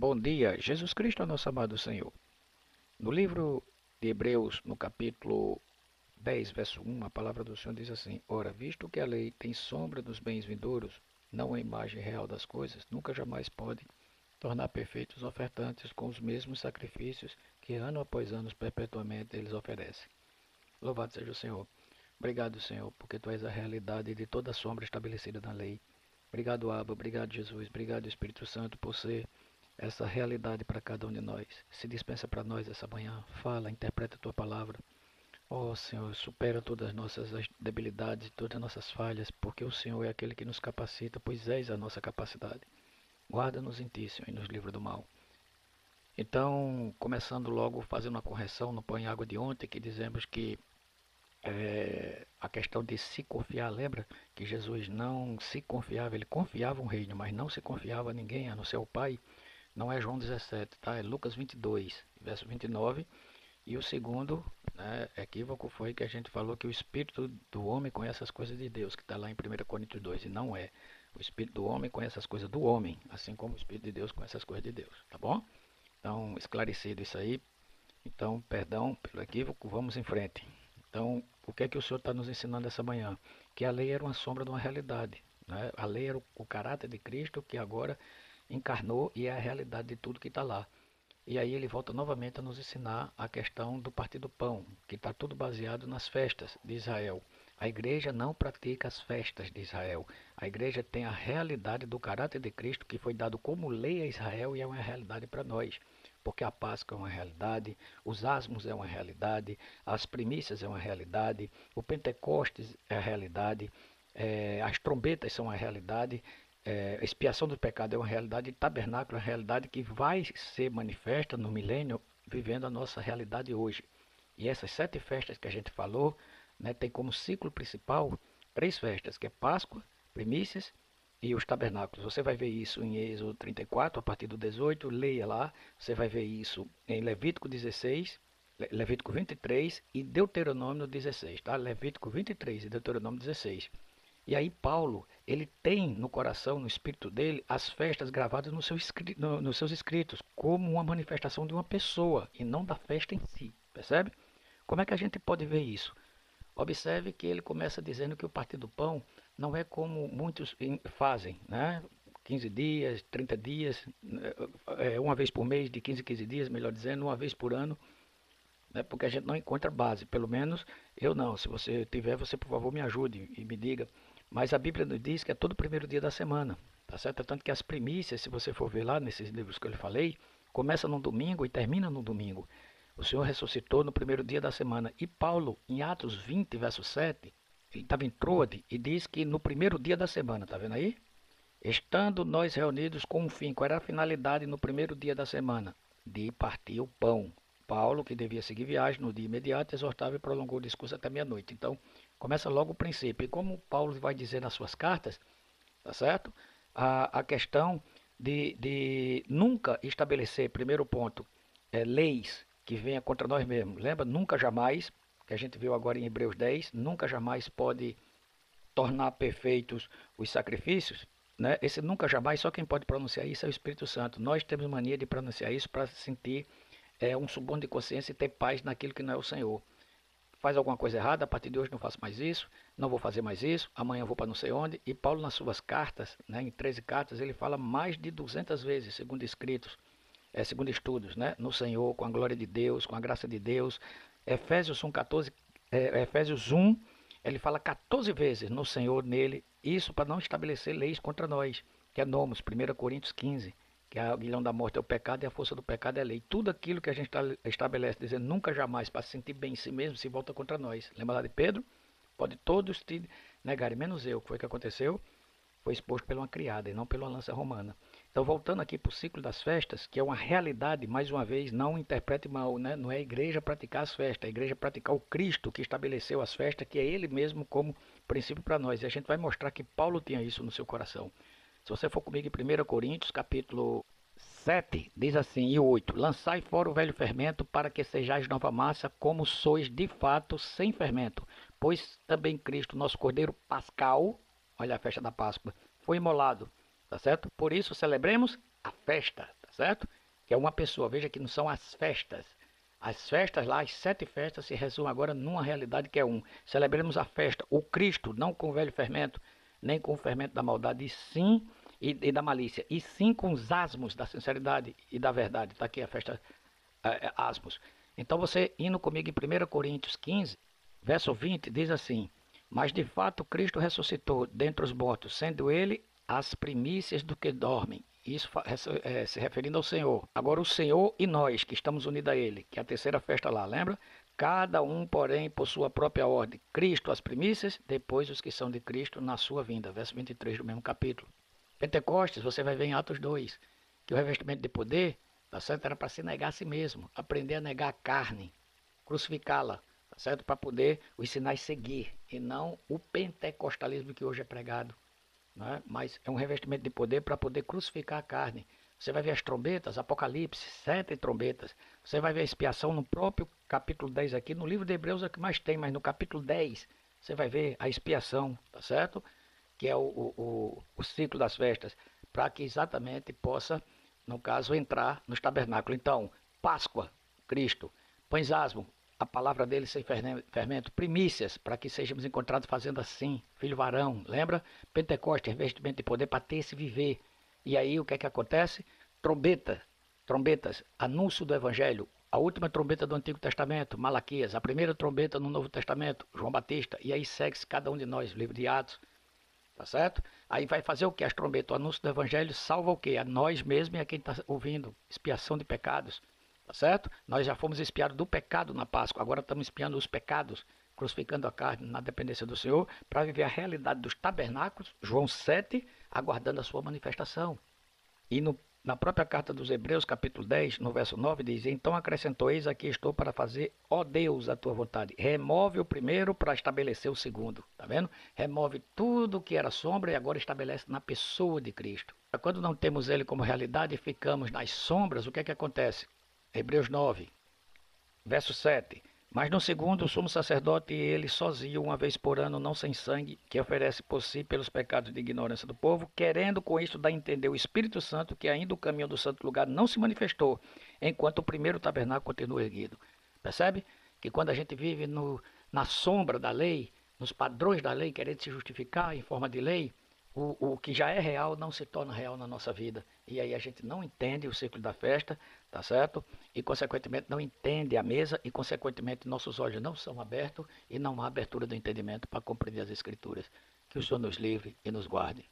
Bom dia, Jesus Cristo é nosso amado Senhor. No livro de Hebreus, no capítulo 10, verso 1, a palavra do Senhor diz assim: Ora, visto que a lei tem sombra dos bens vindouros, não a imagem real das coisas, nunca jamais pode tornar perfeitos os ofertantes com os mesmos sacrifícios que ano após ano perpetuamente eles oferecem. Louvado seja o Senhor. Obrigado, Senhor, porque Tu és a realidade de toda a sombra estabelecida na lei. Obrigado, Abba, obrigado, Jesus, obrigado, Espírito Santo, por ser essa realidade para cada um de nós. Se dispensa para nós essa manhã. Fala, interpreta a Tua palavra. Ó Senhor, supera todas as nossas debilidades, todas as nossas falhas, porque o Senhor é aquele que nos capacita, pois és a nossa capacidade. Guarda-nos em Ti, Senhor, e nos livra do mal. Então, começando logo fazendo uma correção no Pão e Água de ontem, que dizemos que a questão de se confiar, lembra que Jesus não se confiava, ele confiava um reino, mas não se confiava a ninguém, a não ser o Pai. Não é João 17, tá? É Lucas 22, verso 29. E o segundo, né, equívoco foi que a gente falou que o espírito do homem conhece as coisas de Deus, que está lá em 1 Coríntios 2, e não é. O espírito do homem conhece as coisas do homem, assim como o espírito de Deus conhece as coisas de Deus, tá bom? Então, esclarecido isso aí. Então, perdão pelo equívoco, vamos em frente. Então, o que é que o Senhor está nos ensinando essa manhã? Que a lei era uma sombra de uma realidade, né? A lei era o caráter de Cristo que agora encarnou e é a realidade de tudo que está lá. E aí ele volta novamente a nos ensinar a questão do partir do pão, que está tudo baseado nas festas de Israel. A igreja não pratica as festas de Israel. A igreja tem a realidade do caráter de Cristo que foi dado como lei a Israel e é uma realidade para nós. Porque a Páscoa é uma realidade, os asmos é uma realidade, as primícias é uma realidade, o Pentecostes é a realidade, as trombetas são uma realidade, a expiação do pecado é uma realidade, e tabernáculo é uma realidade que vai ser manifesta no milênio, vivendo a nossa realidade hoje. E essas 7 festas que a gente falou, né, tem como ciclo principal 3 festas, que é Páscoa, primícias e os tabernáculos. Você vai ver isso em Êxodo 34, a partir do 18, leia lá. Você vai ver isso em Levítico 16, Levítico 23 e Deuteronômio 16, tá? Levítico 23 e Deuteronômio 16. E aí Paulo, ele tem no coração, no espírito dele, as festas gravadas no nos seus escritos, como uma manifestação de uma pessoa, e não da festa em si, percebe? Como é que a gente pode ver isso? Observe que ele começa dizendo que o partir do pão não é como muitos fazem, né? 15 dias, 30 dias, uma vez por mês, de 15 em 15 dias, melhor dizendo, uma vez por ano, né? Porque a gente não encontra base, pelo menos eu não. Se você tiver, você por favor me ajude e me diga. Mas a Bíblia nos diz que é todo primeiro dia da semana, tá certo? Tanto que as primícias, se você for ver lá nesses livros que eu lhe falei, começa no domingo e termina no domingo. O Senhor ressuscitou no primeiro dia da semana. E Paulo, em Atos 20, verso 7, ele estava em Troade e diz que no primeiro dia da semana, tá vendo aí? Estando nós reunidos com um fim, qual era a finalidade no primeiro dia da semana? De partir o pão. Paulo, que devia seguir viagem no dia imediato, exortava e prolongou o discurso até meia-noite. Então, começa logo o princípio. E como Paulo vai dizer nas suas cartas, tá certo? A questão de nunca estabelecer, primeiro ponto, leis que venham contra nós mesmos. Lembra? Nunca jamais, que a gente viu agora em Hebreus 10, nunca jamais pode tornar perfeitos os sacrifícios, né? Esse nunca jamais, só quem pode pronunciar isso é o Espírito Santo. Nós temos mania de pronunciar isso para sentir um suborno de consciência e ter paz naquilo que não é o Senhor. Faz alguma coisa errada, a partir de hoje não faço mais isso, não vou fazer mais isso, amanhã vou para não sei onde. E Paulo nas suas cartas, né, em 13 cartas, ele fala mais de 200 vezes, segundo escritos, segundo estudos, né, no Senhor, com a glória de Deus, com a graça de Deus. Efésios 1:14, Efésios 1, ele fala 14 vezes no Senhor, nele, isso para não estabelecer leis contra nós, que é Nomos, 1 Coríntios 15, que a aguilhão da morte é o pecado e a força do pecado é a lei. Tudo aquilo que a gente estabelece, dizendo nunca jamais, para se sentir bem em si mesmo, se volta contra nós. Lembra lá de Pedro? Pode todos te negarem, menos eu. O que foi que aconteceu? Foi exposto por uma criada e não pela lança romana. Então, voltando aqui para o ciclo das festas, que é uma realidade, mais uma vez, não interprete mal, né? Não é a igreja praticar as festas, é a igreja praticar o Cristo que estabeleceu as festas, que é Ele mesmo como princípio para nós. E a gente vai mostrar que Paulo tinha isso no seu coração. Se você for comigo em 1 Coríntios, capítulo 7, diz assim, e 8, lançai fora o velho fermento, para que sejais nova massa, como sois de fato sem fermento. Pois também Cristo, nosso Cordeiro Pascal, olha a festa da Páscoa, foi imolado, tá certo? Por isso celebremos a festa, tá tá certo? Que é uma pessoa, veja que não são as festas. As festas lá, as 7 festas, se resumem agora numa realidade que é um. Celebremos a festa, o Cristo, não com o velho fermento, nem com o fermento da maldade, e sim, e da malícia, e sim com os asmos da sinceridade e da verdade. Está aqui a festa asmos. Então você indo comigo em 1 Coríntios 15, verso 20, diz assim: Mas de fato Cristo ressuscitou dentre os mortos, sendo ele as primícias do que dormem. Isso se referindo ao Senhor. Agora o Senhor e nós, que estamos unidos a Ele, que é a terceira festa lá, lembra? Cada um, porém, por sua própria ordem. Cristo as primícias, depois os que são de Cristo na sua vinda. Verso 23 do mesmo capítulo. Pentecostes, você vai ver em Atos 2, que o revestimento de poder, tá certo? Era para se negar a si mesmo, aprender a negar a carne, crucificá-la, tá certo? Para poder os sinais seguir, e não o pentecostalismo que hoje é pregado. Né? Mas é um revestimento de poder para poder crucificar a carne. Você vai ver as trombetas, Apocalipse, 7 trombetas. Você vai ver a expiação no próprio capítulo 10 aqui. No livro de Hebreus é o que mais tem, mas no capítulo 10 você vai ver a expiação, tá certo? Que é o ciclo das festas, para que exatamente possa, no caso, entrar nos tabernáculos. Então, Páscoa, Cristo. Pães asmo, a palavra dele sem fermento, primícias, para que sejamos encontrados fazendo assim, filho varão, lembra? Pentecostes, revestimento de poder para ter esse viver. E aí o que é que acontece? Trombetas, anúncio do evangelho, a última trombeta do Antigo Testamento, Malaquias, a primeira trombeta no Novo Testamento, João Batista, e aí segue-se cada um de nós, livro de Atos, tá certo? Aí vai fazer o que? As trombetas, o anúncio do evangelho salva o que? A nós mesmos e a quem está ouvindo, expiação de pecados. Tá certo? Nós já fomos espiados do pecado na Páscoa, agora estamos espiando os pecados, crucificando a carne na dependência do Senhor, para viver a realidade dos tabernáculos, João 7, aguardando a sua manifestação. E na própria carta dos Hebreus, capítulo 10, no verso 9, diz: Então acrescentou: Eis aqui estou para fazer, ó Deus, a tua vontade. Remove o primeiro para estabelecer o segundo. Tá vendo? Remove tudo que era sombra e agora estabelece na pessoa de Cristo. Quando não temos ele como realidade e ficamos nas sombras, o que é que acontece? Hebreus 9, verso 7. Mas no segundo, o sumo sacerdote, ele sozinho, uma vez por ano, não sem sangue, que oferece por si pelos pecados de ignorância do povo, querendo com isto dar a entender o Espírito Santo que ainda o caminho do santo lugar não se manifestou, enquanto o primeiro tabernáculo continua erguido. Percebe? Que quando a gente vive na sombra da lei, nos padrões da lei, querendo se justificar em forma de lei, o que já é real não se torna real na nossa vida. E aí a gente não entende o ciclo da festa, tá certo? E consequentemente não entende a mesa e consequentemente nossos olhos não são abertos e não há abertura do entendimento para compreender as escrituras. Que o Senhor nos livre e nos guarde.